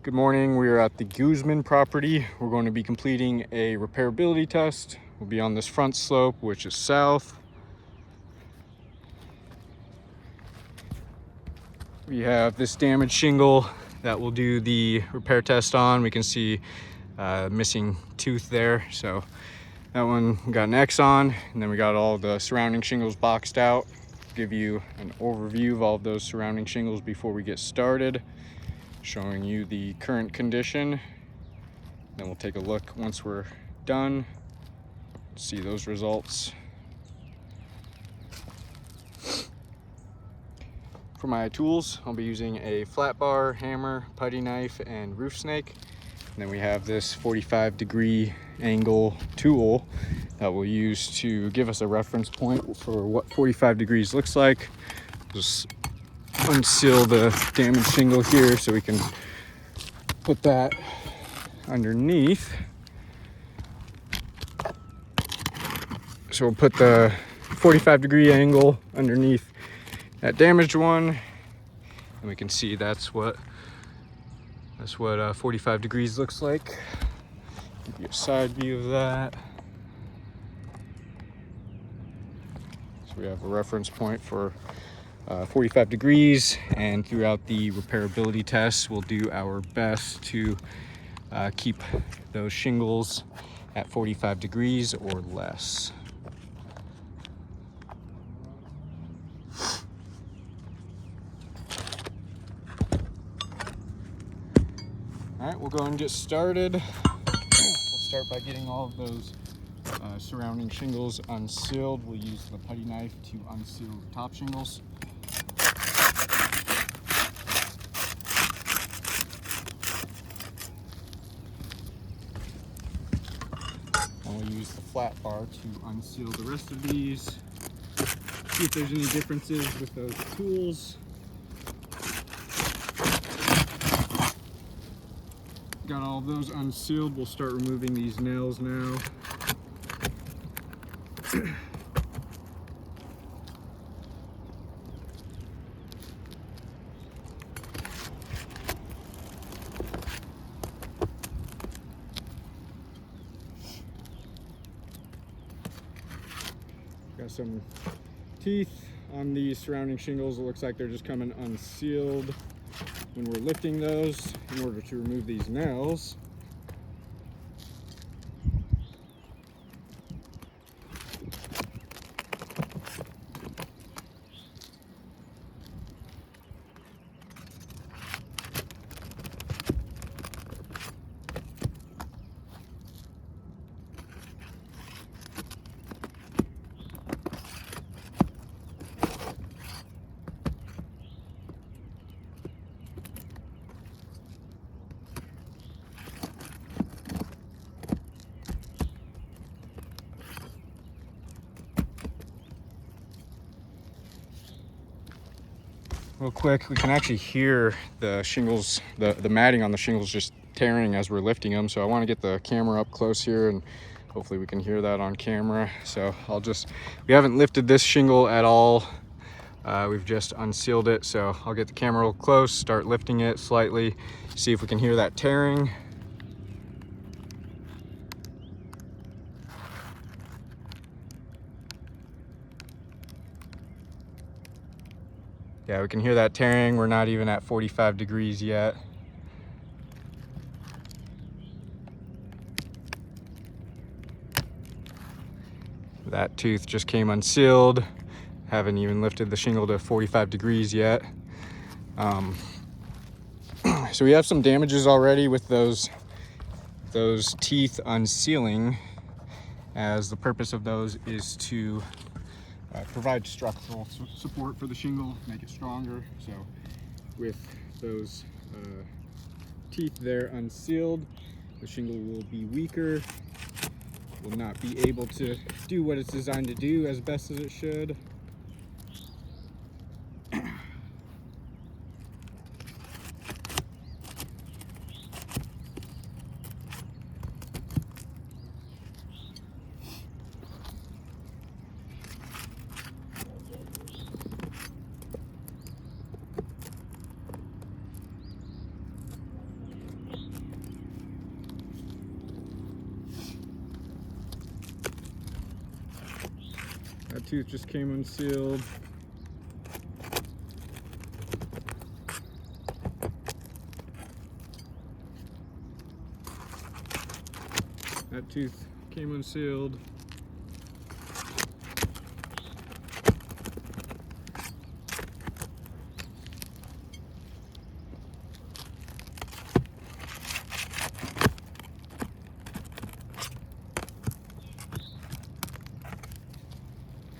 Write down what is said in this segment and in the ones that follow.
Good morning. We are at the Guzman property. We're going to be completing a repairability test. We'll be on this front slope, which is south. We have this damaged shingle that we'll do the repair test on. We can see missing tooth there. So that one we got an X on, and then we got all the surrounding shingles boxed out. Give you an overview of all of those surrounding shingles before we get started, showing you the current condition. Then we'll take a look once we're done, see those results. For my tools, I'll be using a flat bar, hammer, putty knife, and roof snake. And then we have this 45-degree angle tool that we'll use to give us a reference point for what 45 degrees looks like. Just unseal the damaged shingle here so we can put that underneath. So we'll put the 45-degree angle underneath that damaged one, and we can see that's what 45 degrees looks like. Give you a side view of that. So we have a reference point for 45 degrees, and throughout the repairability test, we'll do our best to keep those shingles at 45 degrees or less. All right, we'll go and get started. We'll start by getting all of those surrounding shingles unsealed. We'll use the putty knife to unseal the top shingles. And we'll use the flat bar to unseal the rest of these. See if there's any differences with those tools. Got all of those unsealed. We'll start removing these nails now. Got some teeth on these surrounding shingles. It looks like they're just coming unsealed when we're lifting those in order to remove these nails. Real quick, we can actually hear the shingles, the matting on the shingles just tearing as we're lifting them. So I want to get the camera up close here, and hopefully we can hear that on camera. So we haven't lifted this shingle at all. We've just unsealed it. So I'll get the camera real close, start lifting it slightly, see if we can hear that tearing. Yeah, we can hear that tearing. We're not even at 45 degrees yet. That tooth just came unsealed. Haven't even lifted the shingle to 45 degrees yet. So we have some damages already with those teeth unsealing, as the purpose of those is to provide structural support for the shingle, make it stronger. So with those teeth there unsealed, the shingle will be weaker, will not be able to do what it's designed to do as best as it should. tooth just came unsealed. That tooth came unsealed.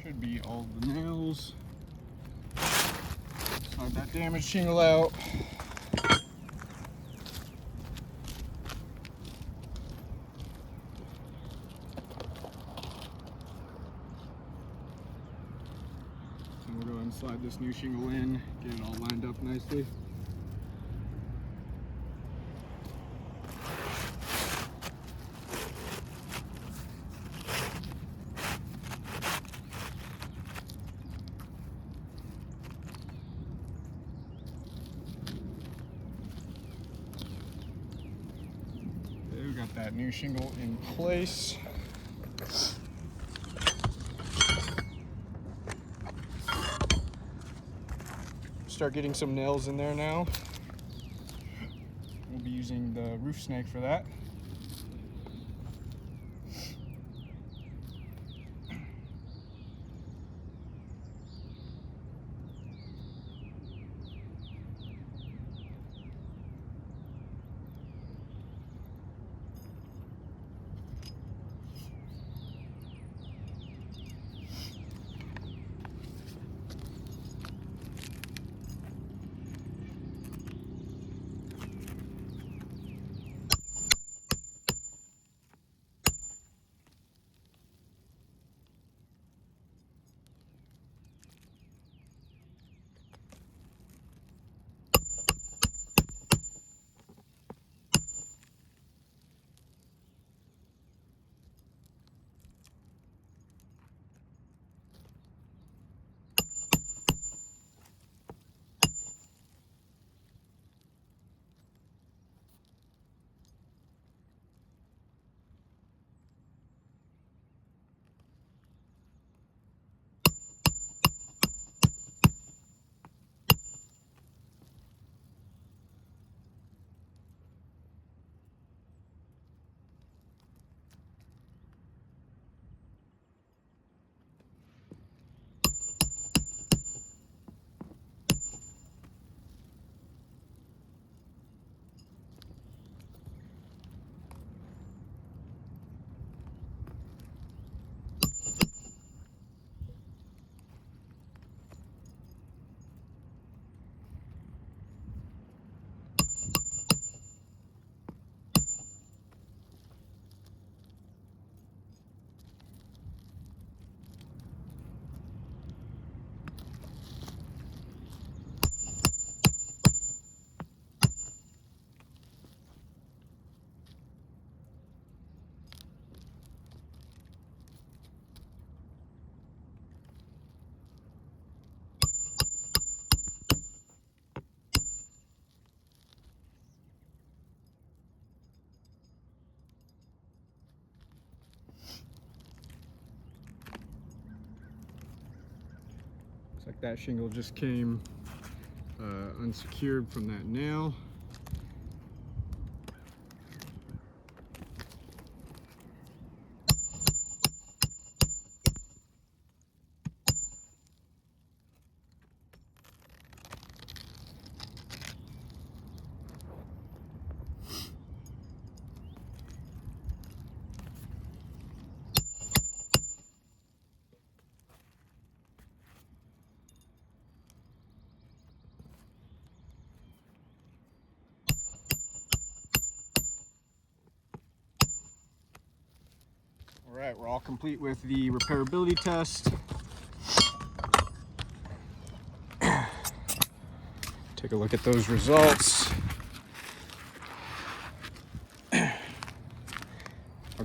Should be all the nails. Slide that damaged shingle out. And we'll go ahead and slide this new shingle in, get it all lined up nicely. We got that new shingle in place. Start getting some nails in there now. We'll be using the roof snake for that. Looks like that shingle just came unsecured from that nail. All right, we're all complete with the repairability test. Take a look at those results. I'll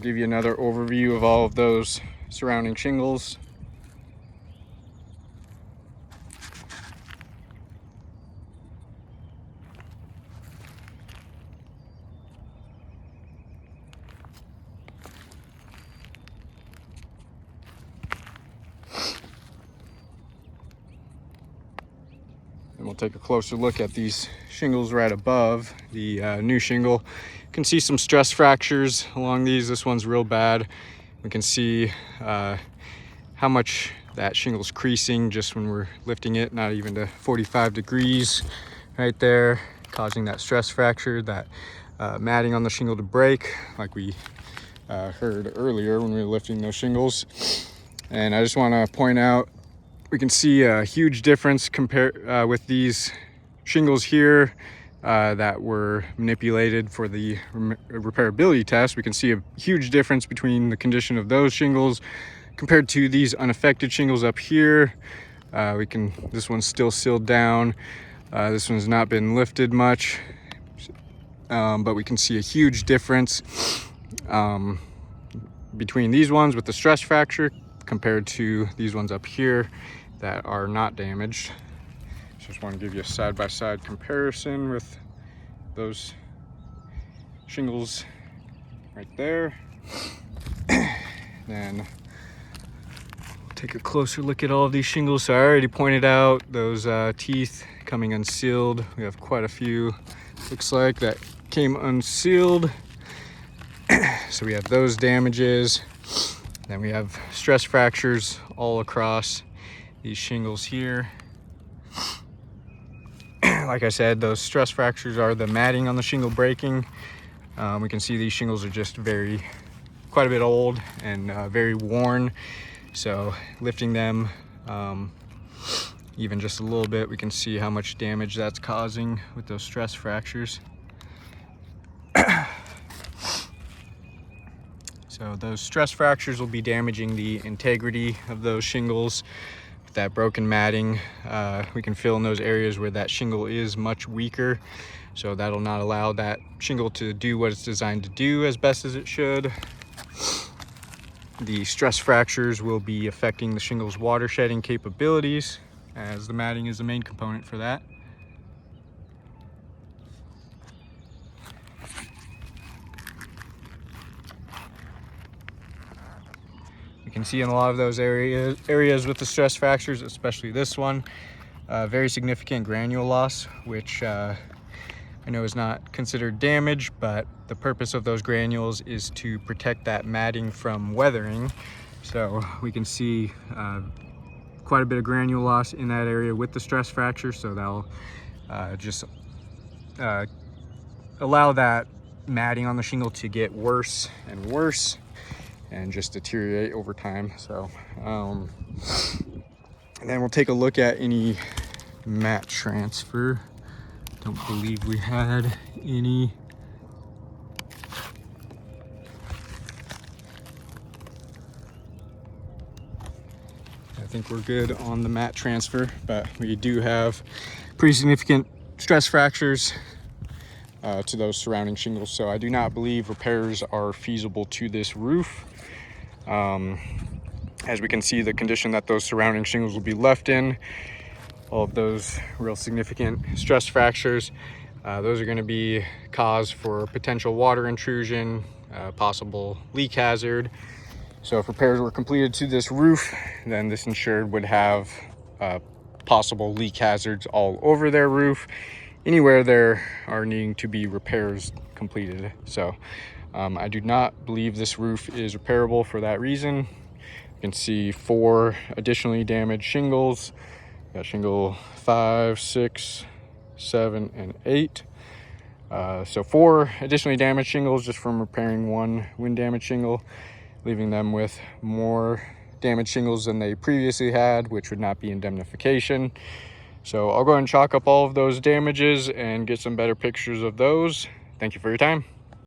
give you another overview of all of those surrounding shingles. take a closer look at these shingles right above the new shingle. You can see some stress fractures along these. This one's real bad. We can see how much that shingle's creasing just when we're lifting it, not even to 45 degrees right there, causing that stress fracture, that matting on the shingle to break, like we heard earlier when we were lifting those shingles. And I just want to point out, we can see a huge difference with these shingles here that were manipulated for the repairability test. We can see a huge difference between the condition of those shingles compared to these unaffected shingles up here. This one's still sealed down. This one's not been lifted much, but we can see a huge difference between these ones with the stress fracture compared to these ones up here that are not damaged. Just want to give you a side-by-side comparison with those shingles right there. Then take a closer look at all of these shingles. So I already pointed out those teeth coming unsealed. We have quite a few, looks like, that came unsealed. So we have those damages. Then we have stress fractures all across these shingles here. Like I said, those stress fractures are the matting on the shingle breaking. We can see these shingles are just quite a bit old and very worn. So lifting them even just a little bit, we can see how much damage that's causing with those stress fractures. So those stress fractures will be damaging the integrity of those shingles. With that broken matting, we can feel in those areas where that shingle is much weaker. So that'll not allow that shingle to do what it's designed to do as best as it should. The stress fractures will be affecting the shingle's water shedding capabilities, as the matting is the main component for that. You can see in a lot of those areas with the stress fractures, especially this one, very significant granule loss, which I know is not considered damage, but the purpose of those granules is to protect that matting from weathering. So we can see quite a bit of granule loss in that area with the stress fracture. So that'll just allow that matting on the shingle to get worse and worse and just deteriorate over time. So and then we'll take a look at any mat transfer. Don't believe we had any. I think we're good on the mat transfer, but we do have pretty significant stress fractures to those surrounding shingles. So I do not believe repairs are feasible to this roof. As we can see, the condition that those surrounding shingles will be left in, all of those real significant stress fractures, those are going to be cause for potential water intrusion, possible leak hazard. So if repairs were completed to this roof, then this insured would have possible leak hazards all over their roof, anywhere there are needing to be repairs completed. So I do not believe this roof is repairable for that reason. You can see 4 additionally damaged shingles. Got shingle 5, 6, 7, and 8. So 4 additionally damaged shingles just from repairing 1 wind damage shingle, leaving them with more damaged shingles than they previously had, which would not be indemnification. So I'll go ahead and chalk up all of those damages and get some better pictures of those. Thank you for your time.